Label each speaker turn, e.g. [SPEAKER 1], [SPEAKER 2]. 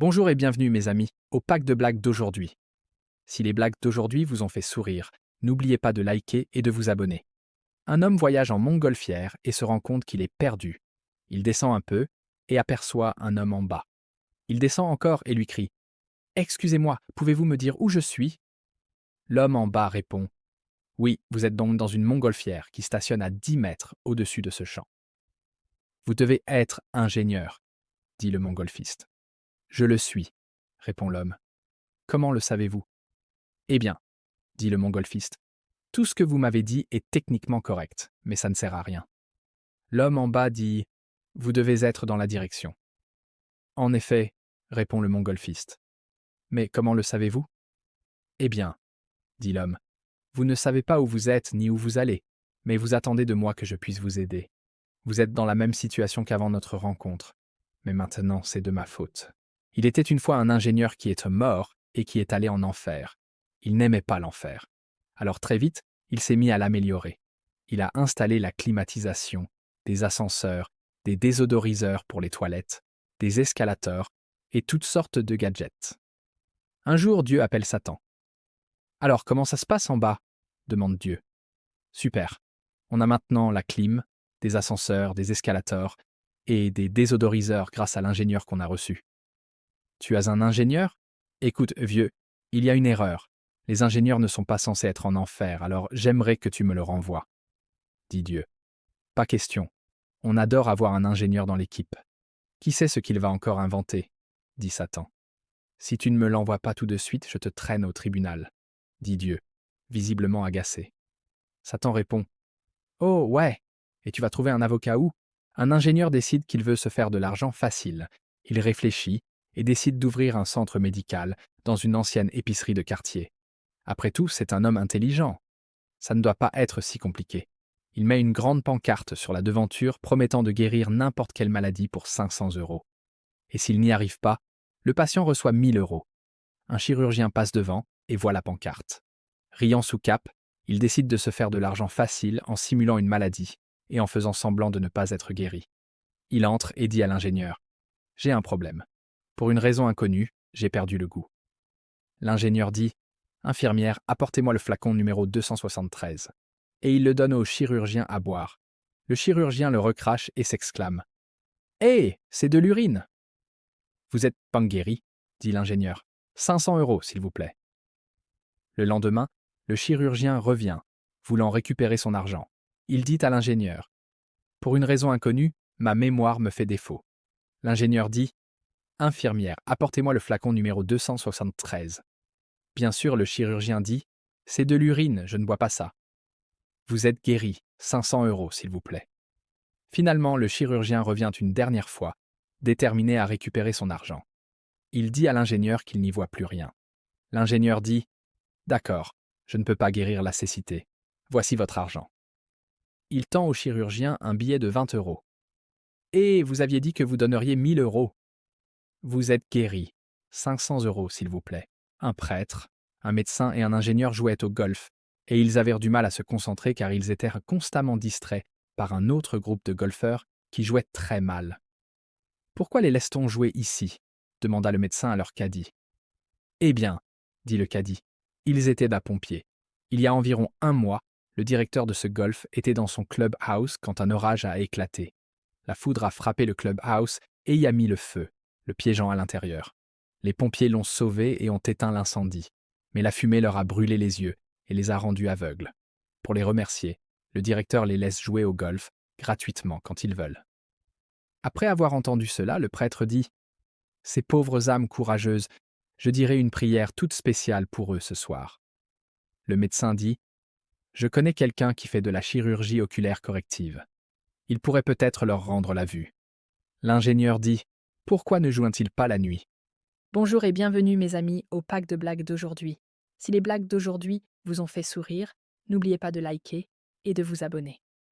[SPEAKER 1] Bonjour et bienvenue mes amis, au pack de blagues d'aujourd'hui. Si les blagues d'aujourd'hui vous ont fait sourire, n'oubliez pas de liker et de vous abonner. Un homme voyage en montgolfière et se rend compte qu'il est perdu. Il descend un peu et aperçoit un homme en bas. Il descend encore et lui crie « Excusez-moi, pouvez-vous me dire où je suis ?» L'homme en bas répond « Oui, vous êtes donc dans une montgolfière qui stationne à 10 mètres au-dessus de ce champ. » « Vous devez être ingénieur, » dit le montgolfiste. « Je le suis, » répond l'homme. « Comment le savez-vous ?»« Eh bien, » dit le montgolfiste, « tout ce que vous m'avez dit est techniquement correct, mais ça ne sert à rien. » L'homme en bas dit « Vous devez être dans la direction. » « En effet, » répond le montgolfiste. « Mais comment le savez-vous ?»« Eh bien, » dit l'homme, « vous ne savez pas où vous êtes ni où vous allez, mais vous attendez de moi que je puisse vous aider. Vous êtes dans la même situation qu'avant notre rencontre, mais maintenant c'est de ma faute. Il était une fois un ingénieur qui est mort et qui est allé en enfer. Il n'aimait pas l'enfer. Alors très vite, il s'est mis à l'améliorer. Il a installé la climatisation, des ascenseurs, des désodoriseurs pour les toilettes, des escalators et toutes sortes de gadgets. Un jour, Dieu appelle Satan. « Alors, comment ça se passe en bas ?» demande Dieu. « Super. On a maintenant la clim, des ascenseurs, des escalators et des désodoriseurs grâce à l'ingénieur qu'on a reçu. » « Tu as un ingénieur ? Écoute, vieux, il y a une erreur. Les ingénieurs ne sont pas censés être en enfer, alors j'aimerais que tu me le renvoies, » dit Dieu. « Pas question. On adore avoir un ingénieur dans l'équipe. Qui sait ce qu'il va encore inventer ?» dit Satan. « Si tu ne me l'envoies pas tout de suite, je te traîne au tribunal, » dit Dieu, visiblement agacé. Satan répond « Oh, ouais. Et tu vas trouver un avocat où ? » Un ingénieur décide qu'il veut se faire de l'argent facile. Il réfléchit et décide d'ouvrir un centre médical dans une ancienne épicerie de quartier. Après tout, c'est un homme intelligent. Ça ne doit pas être si compliqué. Il met une grande pancarte sur la devanture promettant de guérir n'importe quelle maladie pour 500 €. Et s'il n'y arrive pas, le patient reçoit 1000 €. Un chirurgien passe devant et voit la pancarte. Riant sous cape, il décide de se faire de l'argent facile en simulant une maladie et en faisant semblant de ne pas être guéri. Il entre et dit à l'ingénieur « J'ai un problème. Pour une raison inconnue, j'ai perdu le goût. » L'ingénieur dit « Infirmière, apportez-moi le flacon numéro 273. » Et il le donne au chirurgien à boire. Le chirurgien le recrache et s'exclame « Hé, c'est de l'urine !»« Vous êtes pas guéri, » dit l'ingénieur. « 500 €, s'il vous plaît. » Le lendemain, le chirurgien revient, voulant récupérer son argent. Il dit à l'ingénieur « Pour une raison inconnue, ma mémoire me fait défaut. » L'ingénieur dit « Infirmière, apportez-moi le flacon numéro 273. » Bien sûr, le chirurgien dit « C'est de l'urine, je ne bois pas ça. » « Vous êtes guéri, 500 €, s'il vous plaît. » Finalement, le chirurgien revient une dernière fois, déterminé à récupérer son argent. Il dit à l'ingénieur qu'il n'y voit plus rien. L'ingénieur dit « D'accord, je ne peux pas guérir la cécité. Voici votre argent. » Il tend au chirurgien un billet de 20 €. « Et vous aviez dit que vous donneriez 1000 €. » « Vous êtes guéri. 500 €, s'il vous plaît. » Un prêtre, un médecin et un ingénieur jouaient au golf, et ils avaient du mal à se concentrer car ils étaient constamment distraits par un autre groupe de golfeurs qui jouaient très mal. « Pourquoi les laisse-t-on jouer ici ?» demanda le médecin à leur caddie. « Eh bien, » dit le caddie, « ils étaient pompiers. Il y a environ un mois, le directeur de ce golf était dans son clubhouse quand un orage a éclaté. La foudre a frappé le clubhouse et y a mis le feu, le piégeant à l'intérieur. Les pompiers l'ont sauvé et ont éteint l'incendie, mais la fumée leur a brûlé les yeux et les a rendus aveugles. Pour les remercier, le directeur les laisse jouer au golf gratuitement quand ils veulent. » Après avoir entendu cela, le prêtre dit « Ces pauvres âmes courageuses, je dirai une prière toute spéciale pour eux ce soir. » Le médecin dit « Je connais quelqu'un qui fait de la chirurgie oculaire corrective. Il pourrait peut-être leur rendre la vue. » L'ingénieur dit « Pourquoi ne joint-il pas la nuit ?»
[SPEAKER 2] Bonjour et bienvenue mes amis au pack de blagues d'aujourd'hui. Si les blagues d'aujourd'hui vous ont fait sourire, n'oubliez pas de liker et de vous abonner.